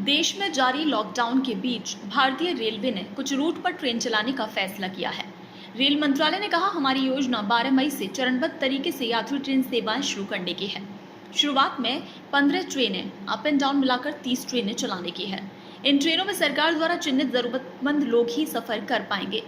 देश में जारी लॉकडाउन के बीच भारतीय रेलवे ने कुछ रूट पर ट्रेन चलाने का फैसला किया है। रेल मंत्रालय ने कहा, हमारी योजना 12 मई से चरणबद्ध तरीके से यात्री ट्रेन सेवाएं शुरू करने की है। शुरुआत में 15 ट्रेनें अप एंड डाउन मिलाकर 30 ट्रेनें चलाने की है। इन ट्रेनों में सरकार द्वारा चिन्हित जरूरतमंद लोग ही सफर कर पाएंगे।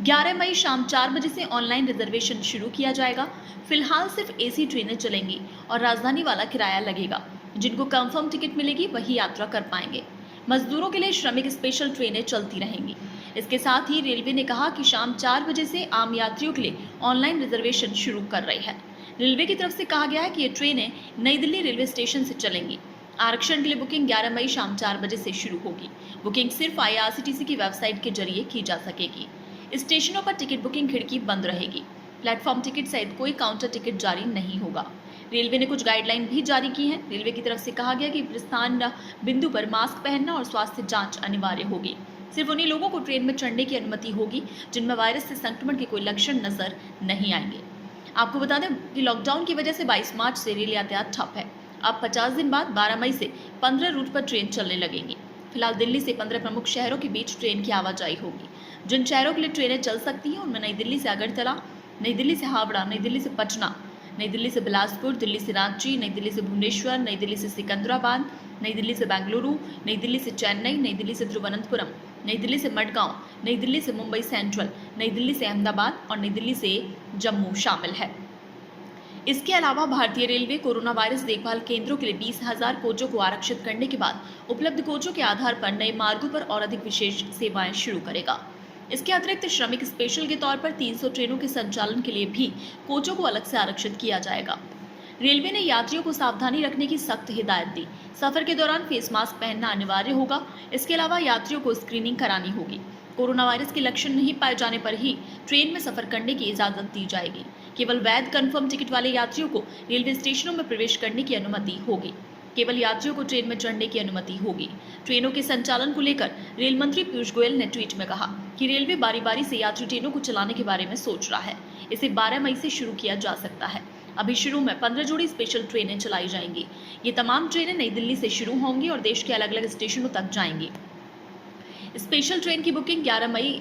11 मई शाम 4 बजे से ऑनलाइन रिजर्वेशन शुरू किया जाएगा। फिलहाल सिर्फ एसी ट्रेनें चलेंगी और राजधानी वाला किराया लगेगा। जिनको कंफर्म टिकट मिलेगी वही यात्रा कर पाएंगे। मजदूरों के लिए श्रमिक स्पेशल ट्रेनें चलती रहेंगी। इसके साथ ही रेलवे ने कहा कि शाम 4 बजे से आम यात्रियों के लिए ऑनलाइन रिजर्वेशन शुरू कर रही है। रेलवे की तरफ से कहा गया है कि ये ट्रेनें नई दिल्ली रेलवे स्टेशन से चलेंगी। आरक्षण के लिए बुकिंग 11 मई शाम 4 बजे से शुरू होगी। बुकिंग सिर्फ IRCTC की वेबसाइट के जरिए की जा सकेगी। स्टेशनों पर टिकट बुकिंग खिड़की बंद रहेगी। प्लेटफॉर्म टिकट सहित कोई काउंटर टिकट जारी नहीं होगा। रेलवे ने कुछ गाइडलाइन भी जारी की हैं। रेलवे की तरफ से कहा गया कि प्रस्थान बिंदु पर मास्क पहनना और स्वास्थ्य जांच अनिवार्य होगी। सिर्फ उन्हीं लोगों को ट्रेन में चढ़ने की अनुमति होगी जिनमें वायरस से संक्रमण के कोई लक्षण नजर नहीं आएंगे। आपको बता दें कि लॉकडाउन की वजह से 22 मार्च से रेल यातायात ठप है। अब 50 दिन बाद 12 मई से 15 रूट पर ट्रेन चलने लगेंगी। फिलहाल दिल्ली से 15 प्रमुख शहरों के बीच ट्रेन की आवाजाही होगी। जिन शहरों के लिए ट्रेनें चल सकती हैं उनमें नई दिल्ली से अगरतला, नई दिल्ली से हावड़ा, नई दिल्ली से पटना, नई दिल्ली से बिलासपुर, दिल्ली से रांची, नई दिल्ली से भुवनेश्वर, नई दिल्ली से सिकंदराबाद, नई दिल्ली से बेंगलुरु, नई दिल्ली से चेन्नई, नई दिल्ली से तिरुवनंतपुरम, नई दिल्ली से मडगांव, नई दिल्ली से मुंबई सेंट्रल, नई दिल्ली से अहमदाबाद और नई दिल्ली से जम्मू शामिल है। इसके अलावा भारतीय रेलवे कोरोना वायरस देखभाल केंद्रों के लिए 20,000 कोचों को आरक्षित करने के बाद उपलब्ध कोचों के आधार पर नए मार्गों पर और अधिक विशेष सेवाएं शुरू करेगा। इसके अतिरिक्त श्रमिक स्पेशल के तौर पर 300 ट्रेनों के संचालन के लिए भी कोचों को अलग से आरक्षित किया जाएगा। रेलवे ने यात्रियों को सावधानी रखने की सख्त हिदायत दी। सफर के दौरान फेस मास्क पहनना अनिवार्य होगा। इसके अलावा यात्रियों को स्क्रीनिंग करानी होगी। कोरोना वायरस के लक्षण नहीं पाए जाने पर ही ट्रेन में सफर करने की इजाजत दी जाएगी। केवल वैध कंफर्म टिकट वाले यात्रियों को रेलवे स्टेशनों में प्रवेश करने की अनुमति होगी। केवल यात्रियों को ट्रेन में चढ़ने की अनुमति होगी। ट्रेनों के संचालन को लेकर रेल मंत्री पीयूष गोयल ने ट्वीट में कहा कि रेलवे बारी बारी से यात्री ट्रेनों को चलाने के बारे में सोच रहा है। इसे 12 मई से शुरू किया जा सकता है। अभी शुरू में 15 जोड़ी स्पेशल ट्रेनें चलाई जाएंगी। ये तमाम ट्रेनें नई दिल्ली से शुरू होंगी और देश के अलग अलग स्टेशनों तक जाएंगी। स्पेशल ट्रेन की बुकिंग 11 मई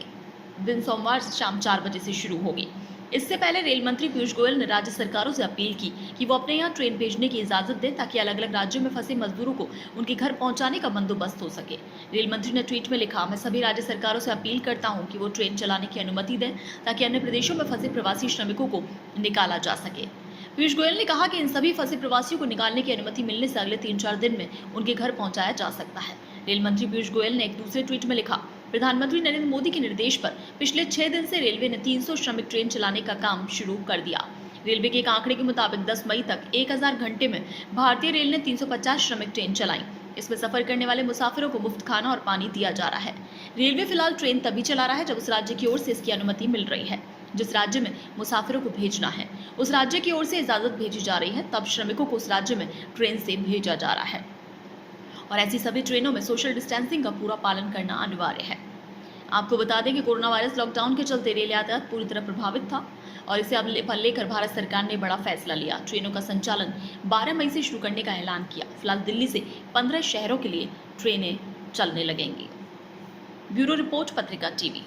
दिन सोमवार शाम 4 बजे से शुरू होगी। इससे पहले रेल मंत्री पीयूष गोयल ने राज्य सरकारों से अपील की कि वो अपने यहाँ ट्रेन भेजने की इजाजत दें ताकि अलग अलग राज्यों में फंसे मजदूरों को उनके घर पहुंचाने का बंदोबस्त हो सके। रेल मंत्री ने ट्वीट में लिखा, मैं सभी राज्य सरकारों से अपील करता हूं कि वो ट्रेन चलाने की अनुमति दें ताकि अन्य प्रदेशों में फंसे प्रवासी श्रमिकों को निकाला जा सके। पीयूष गोयल ने कहा कि इन सभी फंसे प्रवासियों को निकालने की अनुमति मिलने से अगले 3-4 दिन में उनके घर पहुंचाया जा सकता है। रेल मंत्री पीयूष गोयल ने एक दूसरे ट्वीट में लिखा, प्रधानमंत्री नरेंद्र मोदी के निर्देश पर पिछले 6 दिन से रेलवे ने 300 श्रमिक ट्रेन चलाने का काम शुरू कर दिया। रेलवे के एक आंकड़े के मुताबिक 10 मई तक 1000 घंटे में भारतीय रेल ने 350 श्रमिक ट्रेन चलाई। इसमें सफर करने वाले मुसाफिरों को मुफ्त खाना और पानी दिया जा रहा है। रेलवे फिलहाल ट्रेन तभी चला रहा है जब उस राज्य की ओर से इसकी अनुमति मिल रही है। जिस राज्य में मुसाफिरों को भेजना है उस राज्य की ओर से इजाजत भेजी जा रही है, तब श्रमिकों को उस राज्य में ट्रेन से भेजा जा रहा है और ऐसी सभी ट्रेनों में सोशल डिस्टेंसिंग का पूरा पालन करना अनिवार्य है। आपको बता दें कि कोरोना वायरस लॉकडाउन के चलते रेल यातायात पूरी तरह प्रभावित था और इसे अब लेकर भारत सरकार ने बड़ा फैसला लिया। ट्रेनों का संचालन 12 मई से शुरू करने का ऐलान किया। फिलहाल दिल्ली से 15 शहरों के लिए ट्रेनें चलने लगेंगी। ब्यूरो रिपोर्ट, पत्रिका टीवी।